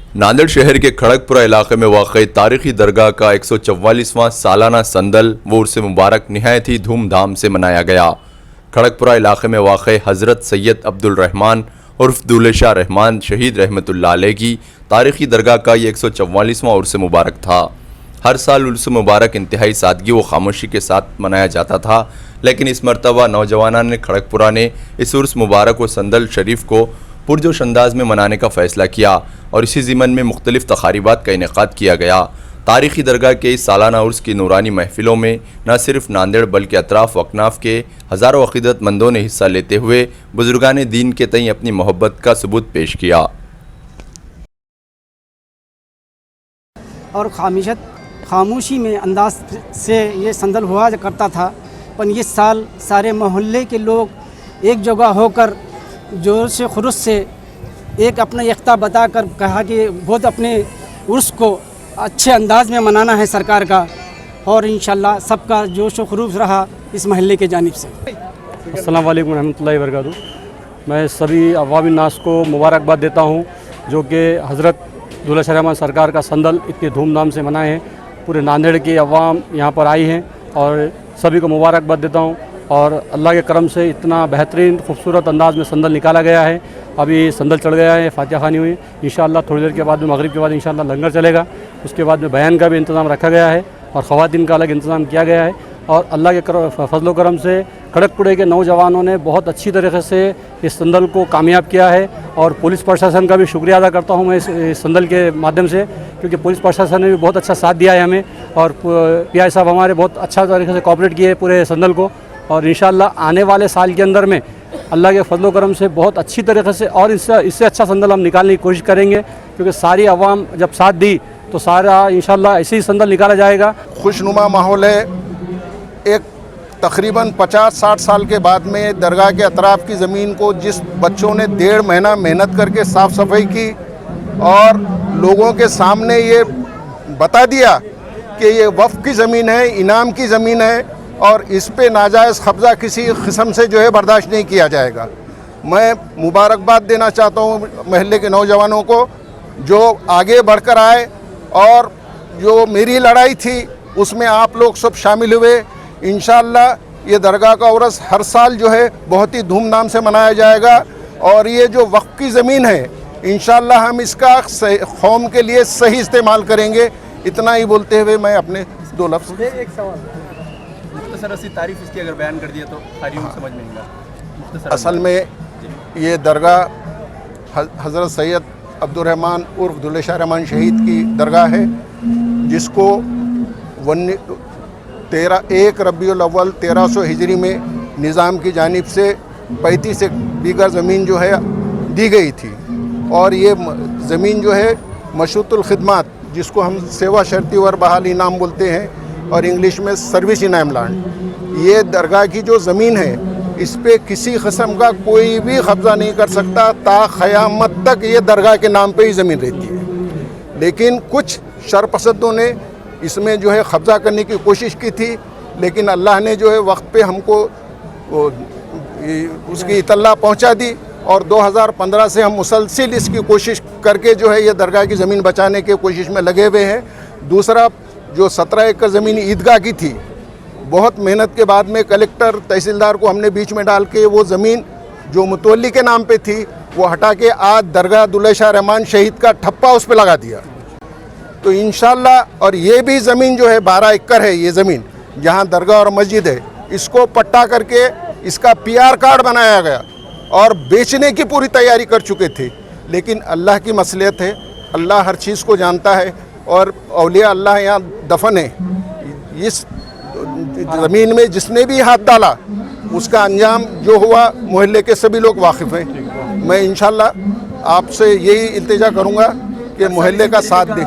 नांदेड़ शहर के खड़गपुरा इलाके में वाक़ई तारीखी दरगाह का 144वां सालाना संदल व उर्स मुबारक निहायत ही धूमधाम से मनाया गया। खड़गपुरा इलाके में वाक़ई हज़रत सैयद अब्दुल रहमान उर्फ दूल्हे शाह रहमान शहीद रहमतुल्लाह अलैह की तारीखी दरगाह का ये 144वां उर्स मुबारक था। हर साल उर्स मुबारक इंतहाई सादगी व खामोशी के साथ मनाया जाता था, लेकिन इस मरतबा नौजवानान ने खड़गपुरा ने इस उर्स मुबारक व संदल शरीफ को पुरजोश अंदाज में मनाने का फ़ैसला किया और इसी ज़िमन में मुख्तलिफ़ तक़ारीबात का इनेक़ाद किया गया। तारीख़ी दरगाह के इस सालाना उर्स की नूरानी महफ़िलों में न सिर्फ नांदेड़ बल्कि अतराफ़ व अकनाफ़ के हज़ारों अक़ीदतमंदों ने हिस्सा लेते हुए बुज़ुर्गान दीन के तई अपनी मोहब्बत का सबूत पेश किया और खामोशी में अंदाज से ये संदल हुआ करता था। पर इस साल सारे मोहल्ले के लोग एक जगह होकर जोर से खुरुस से एक अपना यख्ता बताकर कहा कि बहुत अपने उर्स को अच्छे अंदाज में मनाना है सरकार का, और इंशाल्लाह सबका जोश व खुरूस रहा इस महल्ले के जानिब से। अस्सलाम वालेकुम रहमतुल्लाहि व बरकातहू। मैं सभी अवामी नास को मुबारकबाद देता हूँ जो कि हज़रत दूल्हा शाह रहमान सरकार का संदल इतने धूमधाम से मनाए हैं। पूरे नांदेड़ की अवाम यहाँ पर आई हैं और सभी को मुबारकबाद देता हूँ। और अल्लाह के करम से इतना बेहतरीन खूबसूरत अंदाज में संदल निकाला गया है। अभी संदल चढ़ गया है, फातिहा खानी हुई, इंशाअल्लाह थोड़ी देर के बाद में मगरिब के बाद इंशाअल्लाह लंगर चलेगा। उसके बाद में बयान का भी इंतज़ाम रखा गया है और ख़वातीन का अलग इंतज़ाम किया गया है। और अल्लाह के फजल करम से खड़गपुरे के नौजवानों ने बहुत अच्छी तरीके से इस संदल को कामयाब किया है। और पुलिस प्रशासन का भी शुक्रिया अदा करता हूँ मैं इस संदल के माध्यम से, क्योंकि पुलिस प्रशासन ने भी बहुत अच्छा साथ दिया है हमें, और पीआई साहब हमारे बहुत अच्छा तरीके से कोऑपरेट किए पूरे संदल को। और इंशाअल्लाह आने वाले साल के अंदर में अल्लाह के फजल करम से बहुत अच्छी तरीके से और इससे अच्छा संदल हम निकालने की कोशिश करेंगे, क्योंकि सारी आवाम जब साथ दी तो सारा इंशाअल्लाह ऐसे ही संदल निकाला जाएगा। खुशनुमा माहौल है। एक तकरीबन 50-60 साल के बाद में दरगाह के अतराफ़ की ज़मीन को जिस बच्चों ने 1.5 महीना मेहनत करके साफ़ सफाई की और लोगों के सामने ये बता दिया कि ये वफ़ की ज़मीन है, इनाम की ज़मीन है और इस पे नाजायज़ कब्ज़ा किसी किस्म से जो है बर्दाश्त नहीं किया जाएगा। मैं मुबारकबाद देना चाहता हूँ महल्ले के नौजवानों को जो आगे बढ़कर आए, और जो मेरी लड़ाई थी उसमें आप लोग सब शामिल हुए। इंशाअल्लाह ये दरगाह का उर्स हर साल जो है बहुत ही धूमधाम से मनाया जाएगा। और ये जो वक्फ की ज़मीन है इंशाअल्लाह हम इसका कौम के लिए सही इस्तेमाल करेंगे। इतना ही बोलते हुए मैं अपने 2 लफ्ज़। एक सवाल मुख्तसर सी तारीफ इसकी अगर बयान कर दिया तो क़ारियों को समझ में आएगा। असल में ये दरगाह हज़रत सैयद अब्दुल रहमान उर्फ दूल्हे शाह रहमान शहीद की दरगाह है, जिसको 1 रबीउल अव्वल 1300 हिजरी में निज़ाम की जानिब से 35 एक बीघा ज़मीन जो है दी गई थी। और ये ज़मीन जो है मशरूतुल खिदमात, जिसको हम सेवा शर्ती वर बहाली इनाम बोलते हैं और इंग्लिश में सर्विस इनाम लैंड, ये दरगाह की जो ज़मीन है इस पे किसी किस्म का कोई भी कब्ज़ा नहीं कर सकता। ता क़यामत तक ये दरगाह के नाम पे ही ज़मीन रहती है। लेकिन कुछ शरपसंदों ने इसमें जो है कब्ज़ा करने की कोशिश की थी, लेकिन अल्लाह ने जो है वक्त पे हमको उसकी इत्तला पहुंचा दी। और 2015 से हम मुसलसिल इसकी कोशिश करके जो है ये दरगाह की ज़मीन बचाने की कोशिश में लगे हुए हैं। दूसरा, जो 17 एकड़ ज़मीन ईदगाह की थी, बहुत मेहनत के बाद में कलेक्टर तहसीलदार को हमने बीच में डाल के वो ज़मीन जो मुतवल्ली के नाम पे थी वो हटा के आज दरगाह दूल्हे शाह रहमान शहीद का ठप्पा उस पर लगा दिया। तो इंशाअल्लाह, और ये भी ज़मीन जो है 12 एकड़ है, ये ज़मीन जहाँ दरगाह और मस्जिद है, इसको पट्टा करके इसका PR कार्ड बनाया गया और बेचने की पूरी तैयारी कर चुके थे। लेकिन अल्लाह की मसलियत है, अल्लाह हर चीज़ को जानता है और औलिया अल्लाह यहाँ दफन है। इस ज़मीन में जिसने भी हाथ डाला उसका अंजाम जो हुआ मोहल्ले के सभी लोग वाकिफ़ हैं। मैं इंशाअल्लाह आपसे यही इल्तिजा करूँगा कि मोहल्ले का साथ दें।